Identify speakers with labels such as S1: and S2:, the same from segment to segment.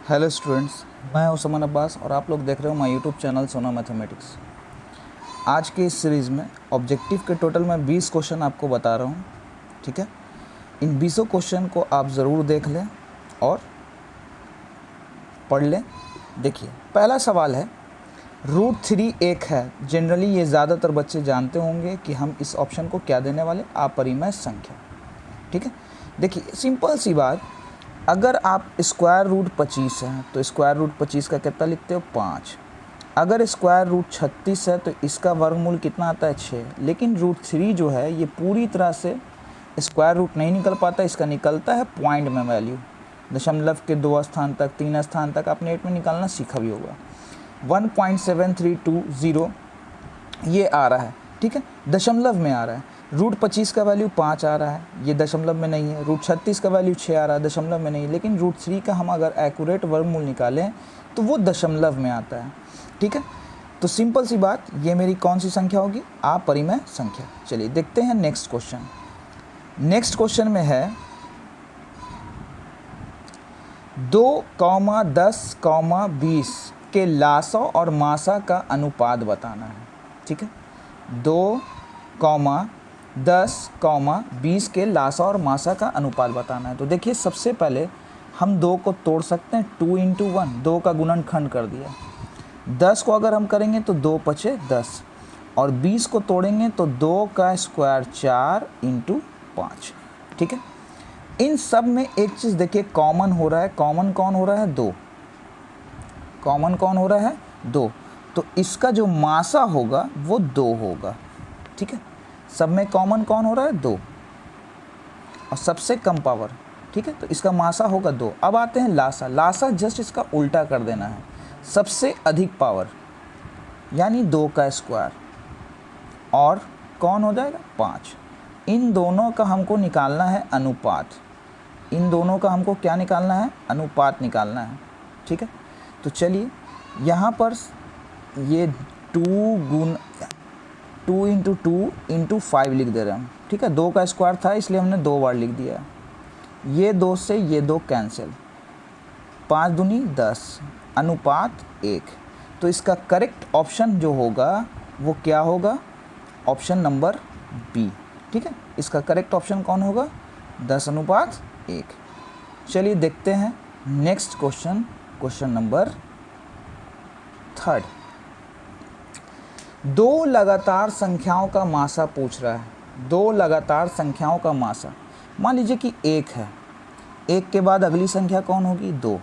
S1: Hello students, मैं हूं समन अब्बास और आप लोग देख रहे हो माय यूट्यूब चैनल सोना मैथमेटिक्स। आज के इस सीरीज़ में ऑब्जेक्टिव के टोटल मैं 20 क्वेश्चन आपको बता रहा हूं। ठीक है, इन 20 क्वेश्चन को आप ज़रूर देख लें और पढ़ लें। देखिए, पहला सवाल है, √3 एक है। जनरली ये ज़्यादातर बच्चे जानते होंगे कि हम इस ऑप्शन को क्या देने वाले, अपरिमेय संख्या। ठीक है, देखिए सिंपल सी बात, अगर आप स्क्वायर रूट 25 है तो स्क्वायर रूट 25 का कितना लिखते हो, 5। अगर स्क्वायर रूट 36 है तो इसका वर्गमूल कितना आता है, 6। लेकिन √3 जो है ये पूरी तरह से स्क्वायर रूट नहीं निकल पाता, इसका निकलता है पॉइंट में वैल्यू। दशमलव के 2 स्थान तक, 3 स्थान तक आपने 8 में निकालना सीखा भी होगा। 1.7320 ये आ रहा है। ठीक है, दशमलव में आ रहा है। √25 का वैल्यू 5 आ रहा है, ये दशमलव में नहीं है। √36 का वैल्यू 6 आ रहा है, दशमलव में नहीं। लेकिन √3 का हम अगर एक्यूरेट वर्गमूल निकालें तो वो दशमलव में आता है। ठीक है, तो सिंपल सी बात, ये मेरी कौन सी संख्या होगी, अपरिमेय संख्या। चलिए देखते हैं नेक्स्ट क्वेश्चन। नेक्स्ट क्वेश्चन में है 2, 10, 20 के लासा और मासा का अनुपात बताना है। ठीक है, 2, 10, 20 के लासा और मासा का अनुपात बताना है। तो देखिए, सबसे पहले हम 2 को तोड़ सकते हैं, 2 × 1, 2 का गुणनखंड कर दिया। 10 को अगर हम करेंगे तो 2 पचे 10, और 20 को तोड़ेंगे तो 2 का स्क्वायर 4 × 5। ठीक है, इन सब में एक चीज़ देखिए कॉमन हो रहा है। कॉमन कौन हो रहा है, 2। कॉमन कौन हो रहा है, 2। तो इसका जो मासा होगा वो 2 होगा। ठीक है, सब में कॉमन कौन हो रहा है, 2, और सबसे कम पावर। ठीक है, तो इसका मासा होगा 2। अब आते हैं लासा। लासा जस्ट इसका उल्टा कर देना है, सबसे अधिक पावर यानी 2 का स्क्वायर, और कौन हो जाएगा, 5। इन दोनों का हमको निकालना है अनुपात। इन दोनों का हमको क्या निकालना है, अनुपात निकालना है। ठीक है, तो चलिए यहाँ पर ये 2 × 2 × 5 लिख दे रहे हैं हम। ठीक है, 2 का स्क्वायर था इसलिए हमने 2 बार लिख दिया। ये 2 से ये 2 कैंसिल, 5 दूनी 10, अनुपात 1। तो इसका करेक्ट ऑप्शन जो होगा वो क्या होगा, ऑप्शन नंबर बी। ठीक है, इसका करेक्ट ऑप्शन कौन होगा, 10:1। चलिए देखते हैं नेक्स्ट क्वेश्चन, क्वेश्चन नंबर 3। 2 लगातार संख्याओं का मासा पूछ रहा है। 2 लगातार संख्याओं का मासा, मान लीजिए कि 1 है, 1 के बाद अगली संख्या कौन होगी, 2।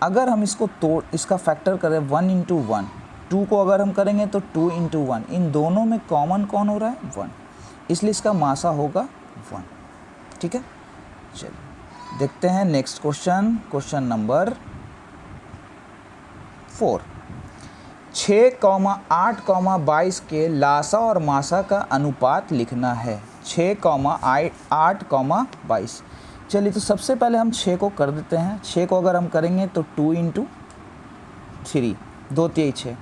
S1: अगर हम इसको इसका फैक्टर करें 1 × 1, 2 को अगर हम करेंगे तो 2 × 1, इन दोनों में कॉमन कौन हो रहा है, 1, इसलिए इसका मासा होगा 1। ठीक है, चलिए देखते हैं नेक्स्ट क्वेश्चन, क्वेश्चन नंबर 4। 6, 8, 22 के लासा और मासा का अनुपात लिखना है। 6, 8, 22। चलिए, तो सबसे पहले हम 6 को कर देते हैं। 6 को अगर हम करेंगे तो 2 × 3, 2 × 6।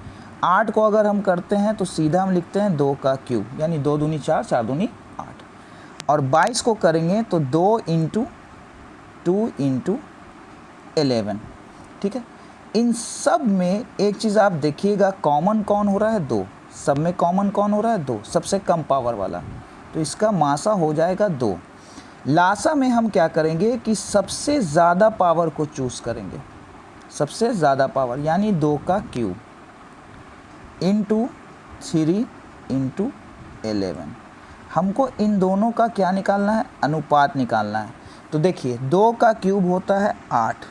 S1: 8 को अगर हम करते हैं तो सीधा हम लिखते हैं 2 का क्यूब, यानी 2 दूनी 4, 4 दूनी 8। और 22 को करेंगे तो 2 × 2 × 11। ठीक है, इन सब में एक चीज़ आप देखिएगा, कॉमन कौन हो रहा है, 2। सब में कॉमन कौन हो रहा है, 2, सबसे कम पावर वाला। तो इसका मासा हो जाएगा 2। लासा में हम क्या करेंगे कि सबसे ज़्यादा पावर को चूज़ करेंगे, सबसे ज़्यादा पावर यानी 2 का क्यूब × 3 × 11। हमको इन दोनों का क्या निकालना है, अनुपात निकालना है। तो देखिए, 2 का क्यूब होता है 8,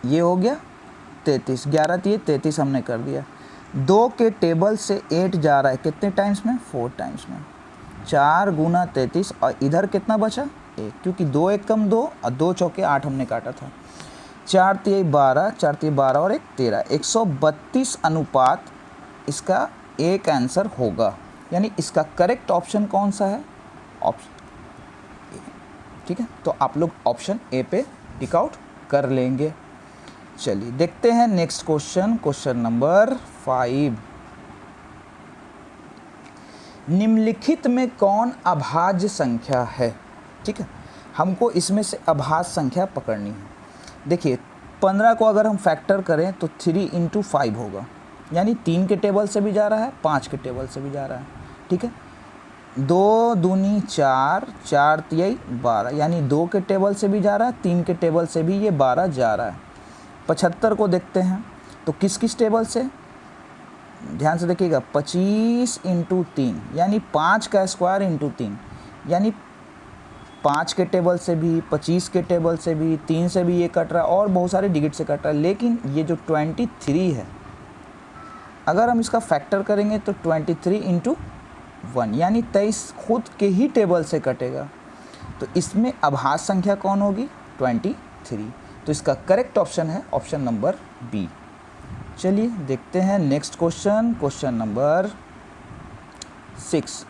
S1: ये हो गया 33, 11 × 33 हमने कर दिया। 2 के टेबल से 8 जा रहा है कितने टाइम्स में, 4 टाइम्स में, 4 × 33, और इधर कितना बचा, 1, क्योंकि 2 × 1 = 2 और 2 × 4 = 8 हमने काटा था। 4 × 3 = 12, 4 × 3 = 12 और 1 = 13, 132 अनुपात इसका एक आंसर होगा। यानी इसका करेक्ट ऑप्शन कौन सा है, ऑप्शन ए। ठीक है, तो आप लोग ऑप्शन ए पे टिक आउट कर लेंगे। चलिए देखते हैं नेक्स्ट क्वेश्चन, क्वेश्चन नंबर 5। निम्नलिखित में कौन अभाज्य संख्या है। ठीक है, हमको इसमें से अभाज्य संख्या पकड़नी है। देखिए, 15 को अगर हम फैक्टर करें तो 3 इंटू 5 होगा, यानी 3 के टेबल से भी जा रहा है, 5 के टेबल से भी जा रहा है। ठीक है, 2 दूनी 4, 4 तिहाई 12, यानी 2 के टेबल से भी जा रहा है, 3 के टेबल से भी ये 12 जा रहा है। 75 को देखते हैं तो किस किस टेबल से, ध्यान से देखिएगा, 25 इंटू 3, यानी 5 का स्क्वायर इंटू 3, यानी 5 के टेबल से भी, 25 के टेबल से भी, 3 से भी ये कट रहा है और बहुत सारे डिजिट से कट रहा है। लेकिन ये जो 23 है, अगर हम इसका फैक्टर करेंगे तो 23 इंटू 1, यानी 23 खुद के ही टेबल से कटेगा। तो इसमें अभाज्य संख्या कौन होगी, 23। तो इसका करेक्ट ऑप्शन है ऑप्शन नंबर बी। चलिए देखते हैं नेक्स्ट क्वेश्चन, क्वेश्चन नंबर 6।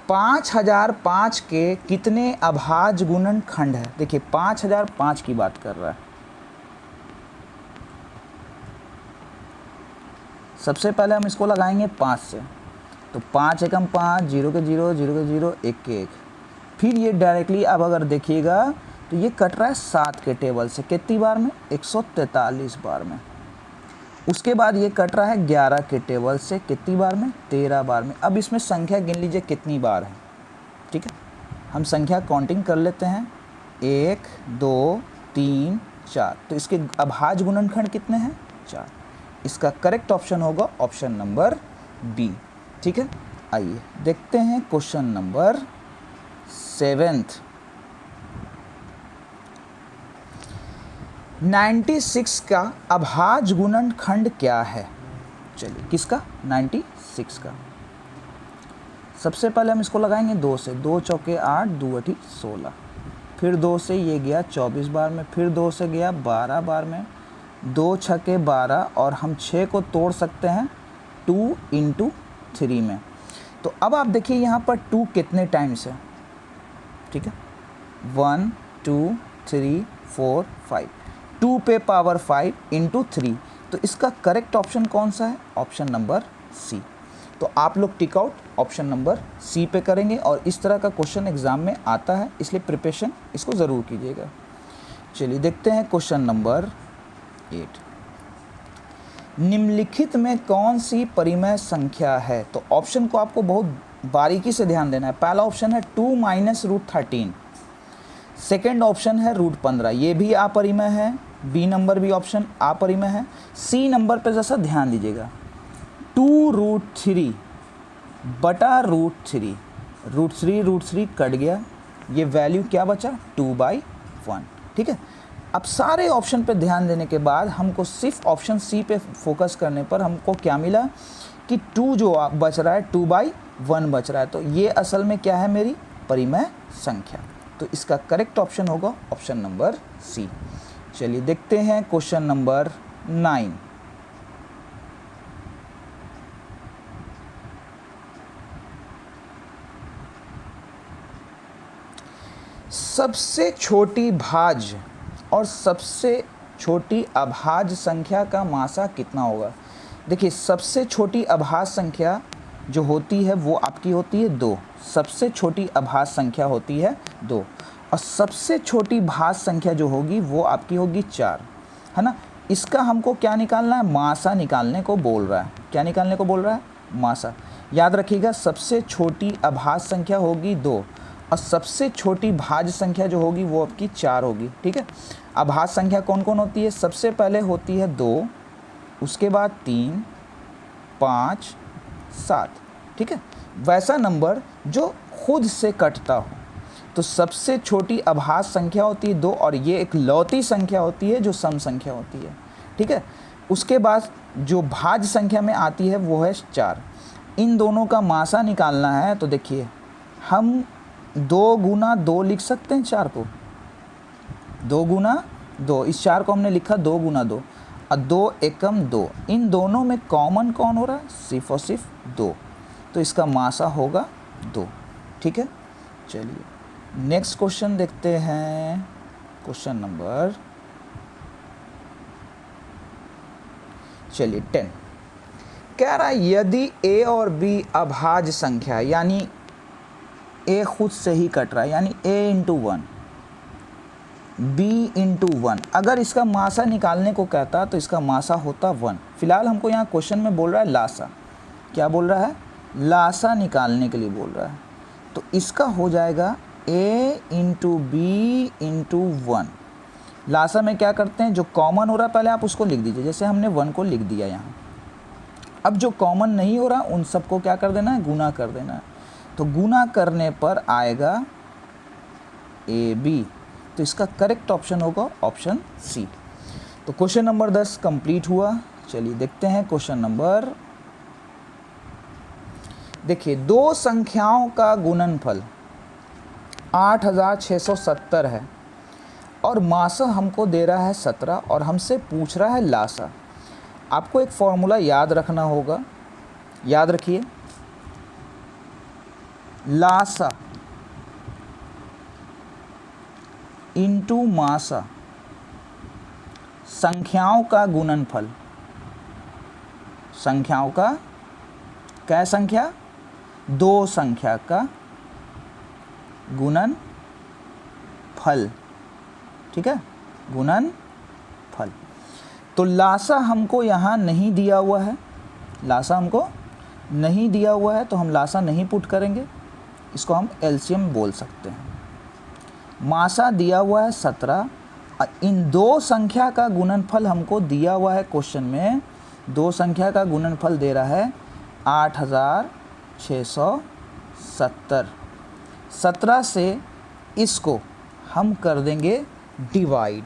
S1: 5005 के कितने अभाज्य गुणनखंड है। देखिए 5005 की बात कर रहा है। सबसे पहले हम इसको लगाएंगे 5 से, तो 5 एकम 5, 0 के 0, 0 के 0, 1 के 1। फिर ये डायरेक्टली अब अगर देखिएगा तो ये कट रहा है 7 के टेबल से, कितनी बार में, 143 बार में। उसके बाद ये कट रहा है 11 के टेबल से, कितनी बार में, 13 बार में। अब इसमें संख्या गिन लीजिए कितनी बार है। ठीक है, हम संख्या काउंटिंग कर लेते हैं, 1 2 3 4। तो इसके अभाज्य गुणनखंड कितने हैं, 4। इसका करेक्ट ऑप्शन होगा ऑप्शन नंबर बी। ठीक है, आइए देखते हैं क्वेश्चन नंबर 7। 96 का अभाज्य गुणनखंड क्या है। चलिए किसका, 96 का। सबसे पहले हम इसको लगाएंगे 2 से, 2 चौके 8, 2 अठी 16। फिर 2 से ये गया 24 बार में, फिर 2 से गया 12 बार में, 2 छके 12, और हम 6 को तोड़ सकते हैं 2 इंटू 3 में। तो अब आप देखिए यहाँ पर 2 कितने टाइम्स है। ठीक है, 1 2 3 4 5, 2 पे पावर 5 इंटू 3। तो इसका करेक्ट ऑप्शन कौन सा है, ऑप्शन नंबर सी। तो आप लोग tick out option number C पे करेंगे, और इस तरह का क्वेश्चन एग्जाम में आता है, इसलिए प्रिपरेशन इसको ज़रूर कीजिएगा। चलिए देखते हैं क्वेश्चन नंबर 8। निम्नलिखित में कौन सी परिमेय संख्या है। तो ऑप्शन को आपको बहुत बारीकी से ध्यान देना है। पहला ऑप्शन है 2 माइनस √13, सेकेंड ऑप्शन है √15, ये भी अपरिमेय है। बी नंबर भी ऑप्शन अपरिमेय है। सी नंबर पे जैसा ध्यान दीजिएगा, 2√3 बटा √3, √3 कट गया, ये वैल्यू क्या बचा, 2/1। ठीक है, अब सारे ऑप्शन पे ध्यान देने के बाद हमको सिर्फ ऑप्शन सी पे फोकस करने पर हमको क्या मिला कि 2 जो बच रहा है 2/1 बच रहा है। तो ये असल में क्या है, मेरी परिमेय संख्या। तो इसका करेक्ट ऑप्शन होगा ऑप्शन नंबर सी। चलिए देखते हैं क्वेश्चन नंबर 9। सबसे छोटी भाज्य और सबसे छोटी अभाज्य संख्या का मासा कितना होगा। देखिए सबसे छोटी अभाज्य संख्या जो होती है वो आपकी होती है 2, सबसे छोटी अभाज्य संख्या होती है 2, और सबसे छोटी भाज्य संख्या जो होगी वो आपकी होगी 4, है ना। इसका हमको क्या निकालना है, मासा निकालने को बोल रहा है। क्या निकालने को बोल रहा है, मासा। याद रखिएगा सबसे छोटी अभाज्य संख्या होगी 2, और सबसे छोटी भाज्य संख्या जो होगी वो आपकी 4 होगी। ठीक है, अभाज्य संख्या कौन कौन होती है, सबसे पहले होती है 2, उसके बाद 3, 5, 7। ठीक है, वैसा नंबर जो खुद से कटता हो। तो सबसे छोटी अभाज्य संख्या होती है 2, और ये एक लौती संख्या होती है जो सम संख्या होती है। ठीक है, उसके बाद जो भाज्य संख्या में आती है वो है 4। इन दोनों का मासा निकालना है, तो देखिए हम 2 गुना 2 लिख सकते हैं 4 को, 2 गुना 2, इस 4 को हमने लिखा 2 गुना 2, और 2 एकम 2। इन दोनों में कॉमन कौन हो रहा है, सिर्फ और सिर्फ 2। तो इसका मासा होगा 2। ठीक है, चलिए नेक्स्ट क्वेश्चन देखते हैं, क्वेश्चन नंबर 10। कह रहा है यदि a और b अभाज्य संख्या, यानी a खुद से ही कट रहा है, यानी a इंटू 1, b इंटू 1। अगर इसका मासा निकालने को कहता तो इसका मासा होता 1। फिलहाल हमको यहाँ क्वेश्चन में बोल रहा है लासा। क्या बोल रहा है? लासा निकालने के लिए बोल रहा है। तो इसका हो जाएगा a इंटू बी इंटू 1। लासा में क्या करते हैं, जो कॉमन हो रहा है पहले आप उसको लिख दीजिए, जैसे हमने 1 को लिख दिया यहाँ। अब जो कॉमन नहीं हो रहा उन सबको क्या कर देना है, गुना कर देना है। तो गुना करने पर आएगा ए बी। तो इसका करेक्ट ऑप्शन होगा ऑप्शन सी। तो क्वेश्चन नंबर 10 कंप्लीट हुआ। चलिए देखते हैं क्वेश्चन नंबर। देखिए, दो संख्याओं का गुणनफल 8670 है और मासा हमको दे रहा है 17 और हमसे पूछ रहा है लासा। आपको एक फॉर्मूला याद रखना होगा, याद रखिए, लासा इंटू मासा, संख्याओं का गुणनफल। संख्याओं का, क्या संख्या? दो संख्या का गुणनफल। ठीक है, गुणनफल। तो लासा हमको यहाँ नहीं दिया हुआ है, लासा हमको नहीं दिया हुआ है, तो हम लासा नहीं पुट करेंगे, इसको हम एलसीएम बोल सकते हैं। मासा दिया हुआ है 17। इन दो संख्या का गुणनफल हमको दिया हुआ है क्वेश्चन में, दो संख्या का गुणनफल दे रहा है 8670। 17 से इसको हम कर देंगे डिवाइड।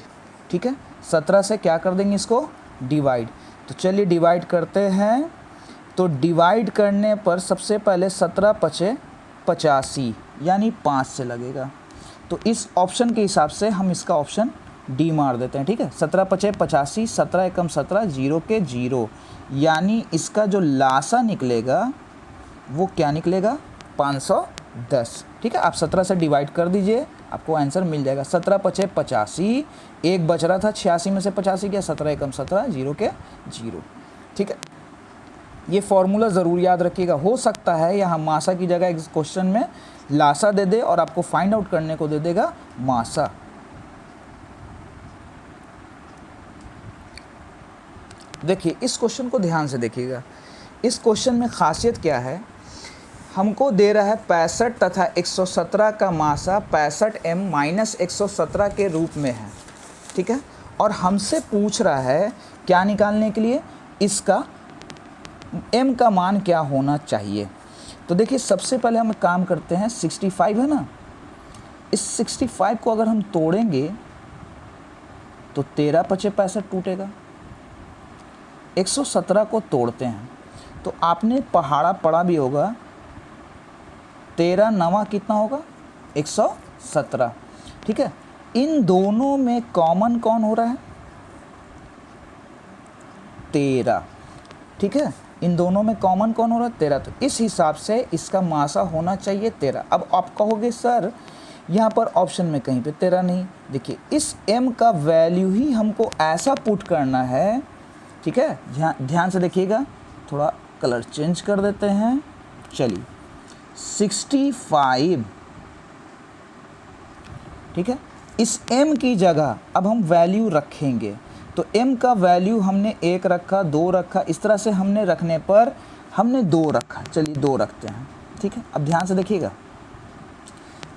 S1: ठीक है, 17 से क्या कर देंगे, इसको डिवाइड। तो चलिए डिवाइड करते हैं। तो डिवाइड करने पर सबसे पहले 17 पचे 85 यानी 5 से लगेगा। तो इस ऑप्शन के हिसाब से हम इसका ऑप्शन डी मार देते हैं। ठीक है, 17 पचे 85, 17 एकम 17, 0 के 0, यानी इसका जो लासा निकलेगा वो क्या निकलेगा, 510। ठीक है, आप 17 से डिवाइड कर दीजिए, आपको आंसर मिल जाएगा। 17 पचे 85, एक बच रहा था 86 में से 85 गया, 17 एकम 17, 0 के 0। ठीक है, ये फॉर्मूला ज़रूर याद रखिएगा। हो सकता है यहाँ मासा की जगह इस क्वेश्चन में लासा दे दे और आपको फाइंड आउट करने को दे देगा मासा। देखिए, इस क्वेश्चन को ध्यान से देखिएगा। इस क्वेश्चन में खासियत क्या है, हमको दे रहा है 65 तथा 117 का मासा 65m माइनस 117 के रूप में है। ठीक है, और हमसे पूछ रहा है क्या निकालने के लिए, इसका m का मान क्या होना चाहिए। तो देखिए, सबसे पहले हम काम करते हैं, 65 है ना, इस 65 को अगर हम तोड़ेंगे तो 13 पचे 65 टूटेगा। 117 को तोड़ते हैं तो आपने पहाड़ा पढ़ा भी होगा, 13 नवा कितना होगा, 117। ठीक है, इन दोनों में कॉमन कौन हो रहा है, 13। ठीक है, इन दोनों में कॉमन कौन हो रहा है, 13। तो इस हिसाब से इसका मासा होना चाहिए 13। अब आप कहोगे सर यहाँ पर ऑप्शन में कहीं पे 13 नहीं। देखिए, इस m का वैल्यू ही हमको ऐसा पुट करना है। ठीक है, ध्यान से देखिएगा, थोड़ा कलर चेंज कर देते हैं। चलिए, 65। ठीक है, इस m की जगह अब हम वैल्यू रखेंगे। तो m का वैल्यू हमने 1 रखा, 2 रखा, इस तरह से हमने रखने पर हमने 2 रखा। चलिए 2 रखते हैं। ठीक है, अब ध्यान से देखिएगा,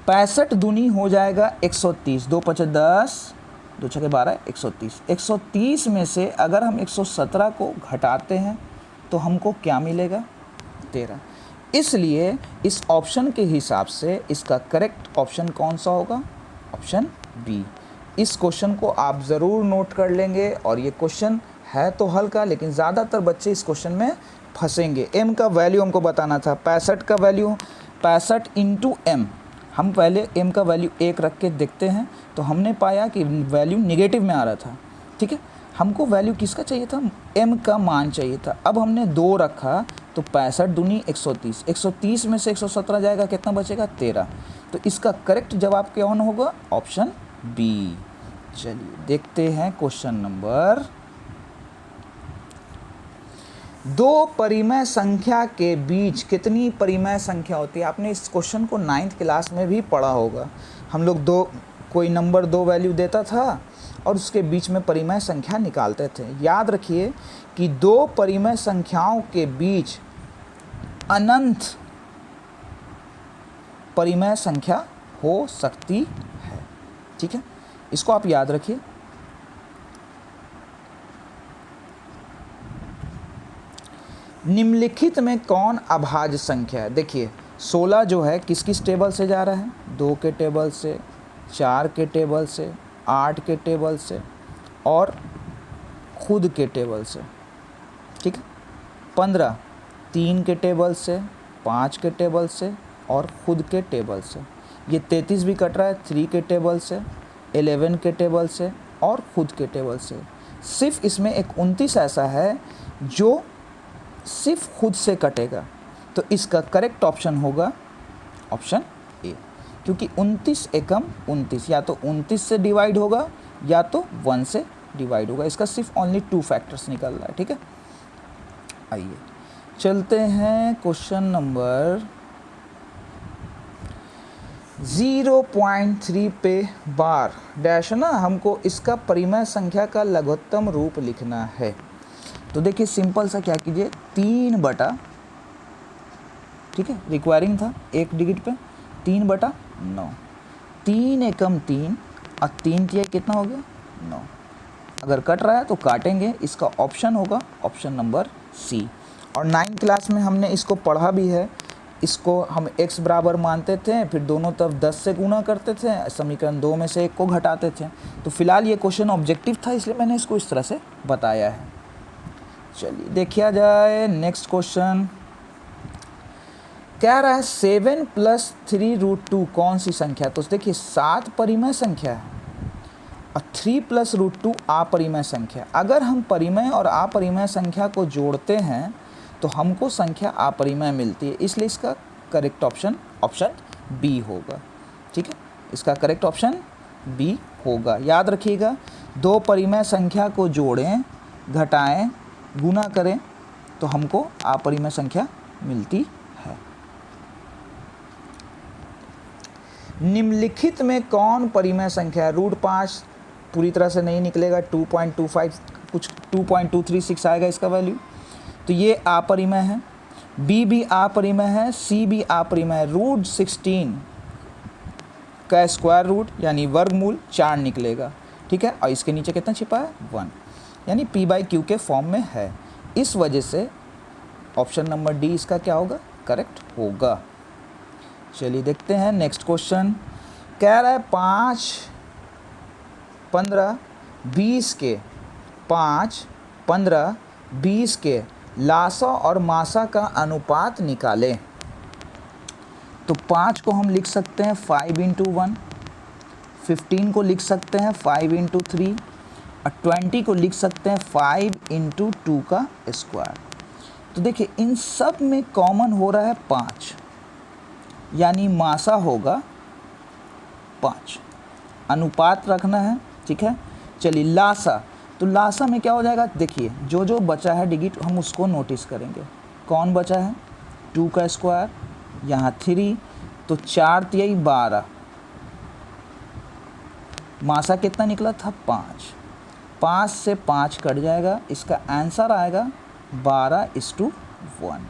S1: 65 दूनी हो जाएगा 130, 2 पचे 10, 2 छके 12, 130। 130 में से अगर हम 117 को घटाते हैं तो हमको क्या मिलेगा, 13। इसलिए इस ऑप्शन के हिसाब से इसका करेक्ट ऑप्शन कौन सा होगा, ऑप्शन बी। इस क्वेश्चन को आप ज़रूर नोट कर लेंगे, और ये क्वेश्चन है तो हल्का, लेकिन ज़्यादातर बच्चे इस क्वेश्चन में फंसेंगे। m का वैल्यू हमको बताना था, 65 का वैल्यू 65 इंटू m। हम पहले m का वैल्यू 1 रख के देखते हैं, तो हमने पाया कि वैल्यू नेगेटिव में आ रहा था। ठीक है, हमको वैल्यू किसका चाहिए था, m का मान चाहिए था। अब हमने 2 रखा, तो 65 दूनी 130, 130 में से 117 जाएगा, कितना बचेगा, 13। तो इसका करेक्ट जवाब क्या होगा, ऑप्शन बी। चलिए देखते हैं क्वेश्चन नंबर। दो परिमेय संख्या के बीच कितनी परिमेय संख्या होती है। आपने इस क्वेश्चन को 9th क्लास में भी पढ़ा होगा। हम लोग दो कोई नंबर 2 वैल्यू देता था और उसके बीच में परिमेय संख्या निकालते थे। याद रखिए कि दो परिमेय संख्याओं के बीच अनंत परिमेय संख्या हो सकती है। ठीक है, इसको आप याद रखिए। निम्नलिखित में कौन अभाज्य संख्या है? देखिए 16 जो है किस किस टेबल से जा रहा है? 2 के टेबल से, 4 के टेबल से, 8 के टेबल से और खुद के टेबल से। ठीक है, 15 3 के टेबल से, 5 के टेबल से और खुद के टेबल से। ये 33 भी कट रहा है 3 के टेबल से, 11 के टेबल से और खुद के टेबल से। सिर्फ इसमें एक 29 ऐसा है जो सिर्फ खुद से कटेगा, तो इसका करेक्ट ऑप्शन होगा ऑप्शन ए, क्योंकि 29 एकम 29 या तो 29 से डिवाइड होगा या तो 1 से डिवाइड होगा। इसका सिर्फ ओनली 2 फैक्टर्स निकल रहा है। ठीक है, आइए चलते हैं क्वेश्चन नंबर 0.3 पे बार डैश ना, हमको इसका परिमेय संख्या का लघुत्तम रूप लिखना है। तो देखिए सिंपल सा क्या कीजिए 3/, ठीक है, रिक्वायरिंग था 1 डिजिट पे 3/9, 3 एकम 3 और 3 तिहाई कितना हो गया 9। अगर कट रहा है तो काटेंगे, इसका ऑप्शन होगा ऑप्शन नंबर सी। और 9th क्लास में हमने इसको पढ़ा भी है। इसको हम x बराबर मानते थे, फिर दोनों तरफ 10 से गुना करते थे, समीकरण 2 में से 1 को घटाते थे। तो फिलहाल ये क्वेश्चन ऑब्जेक्टिव था, इसलिए मैंने इसको इस तरह से बताया है। चलिए देखिए जाए नेक्स्ट क्वेश्चन। कह रहा है 7 + 3√2 कौन सी संख्या? तो देखिए 7 परिमेय संख्या है और 3 + √2 अपरिमेय संख्या। अगर हम परिमेय और अपरिमेय संख्या को जोड़ते हैं तो हमको संख्या अपरिमेय मिलती है, इसलिए इसका करेक्ट ऑप्शन बी होगा। ठीक है, इसका करेक्ट ऑप्शन बी होगा। याद रखिएगा, दो परिमेय संख्या को जोड़ें, घटाएं, गुना करें तो हमको अपरिमेय संख्या मिलती है। निम्नलिखित में कौन परिमेय संख्या है? √5 पूरी तरह से नहीं निकलेगा, 2.25 कुछ 2.236 आएगा इसका वैल्यू, तो ये अपरिमेय है। बी भी अपरिमेय है, सी भी अपरिमेय है। √16 का स्क्वायर रूट यानी वर्गमूल 4 निकलेगा। ठीक है, और इसके नीचे कितना छिपा है 1, यानी p/q के फॉर्म में है। इस वजह से ऑप्शन नंबर डी इसका क्या होगा करेक्ट होगा। चलिए देखते हैं नेक्स्ट क्वेश्चन। कह रहा है 5, 15, 20 के 5, 15, 20 के लासा और मासा का अनुपात निकालें। तो 5 को हम लिख सकते हैं 5 × 1, 15 को लिख सकते हैं 5 × 3 और 20 को लिख सकते हैं 5 × 2 का स्क्वायर। तो देखिए इन सब में कॉमन हो रहा है 5, यानी मासा होगा 5, अनुपात रखना है। ठीक है, चलिए लासा, तो लासा में क्या हो जाएगा? देखिए जो जो बचा है डिजिट हम उसको नोटिस करेंगे। कौन बचा है? 2 का स्क्वायर, यहाँ 3, तो 4 तिहाई 12, मासा कितना निकला था 5, 5 से 5 कट जाएगा, इसका आंसर आएगा 12:1।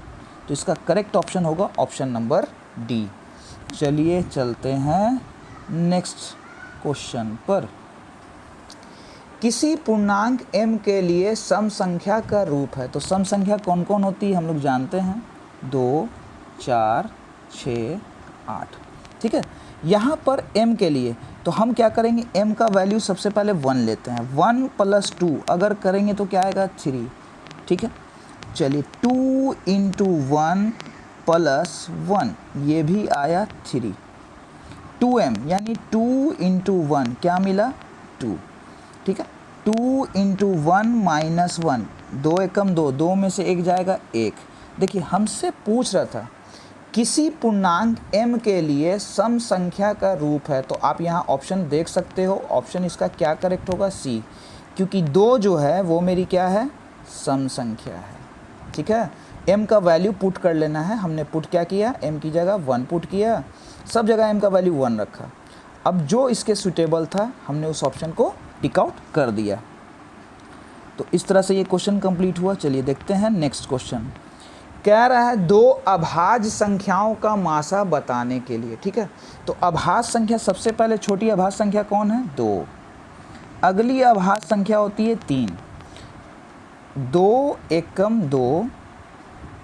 S1: तो इसका करेक्ट ऑप्शन होगा ऑप्शन नंबर डी। चलिए चलते हैं नेक्स्ट क्वेश्चन पर। किसी पूर्णांक m के लिए सम संख्या का रूप है। तो सम संख्या कौन कौन होती है हम लोग जानते हैं, 2, 4, 6, 8। ठीक है, यहाँ पर m के लिए तो हम क्या करेंगे, m का वैल्यू सबसे पहले 1 लेते हैं। 1 + 2 अगर करेंगे तो क्या आएगा 3। ठीक है, चलिए 2 × 1 + 1 ये भी आया 3। 2m यानी 2 × 1 क्या मिला 2। ठीक है, 2 × 1 - 1, 2 एकम 2, 2 में से 1 जाएगा 1। देखिए हमसे पूछ रहा था किसी पूर्णांक m के लिए सम संख्या का रूप है, तो आप यहाँ ऑप्शन देख सकते हो। ऑप्शन इसका क्या करेक्ट होगा सी, क्योंकि 2 जो है वो मेरी क्या है सम संख्या है। ठीक है, m का वैल्यू पुट कर लेना है। हमने पुट क्या किया, m की जगह 1 पुट किया, सब जगह m का वैल्यू 1 रखा। अब जो इसके सूटेबल था हमने उस ऑप्शन को टिक आउट कर दिया। तो इस तरह से ये क्वेश्चन कंप्लीट हुआ। चलिए देखते हैं नेक्स्ट क्वेश्चन। कह रहा है दो अभाज्य संख्याओं का मासा बताने के लिए, ठीक है। तो अभाज्य संख्या, सबसे पहले छोटी अभाज्य संख्या कौन है? 2। अगली अभाज्य संख्या होती है 3। 2 एकम 2,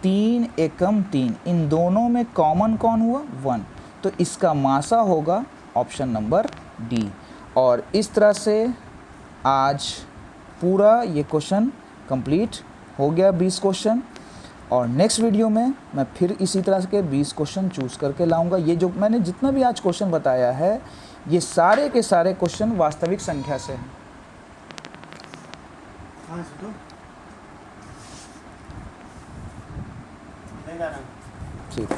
S1: 3 एकम 3, इन दोनों में कॉमन कौन हुआ? 1। तो इसका मासा होगा ऑप्शन नंबर डी। और इस तरह से आज पूरा ये क्वेश्चन कंप्लीट हो गया, 20 क्वेश्चन। और नेक्स्ट वीडियो में मैं फिर इसी तरह के 20 क्वेश्चन चूज़ करके लाऊंगा। ये जो मैंने जितना भी आज क्वेश्चन बताया है, ये सारे के सारे क्वेश्चन वास्तविक संख्या से हैं। ठीक।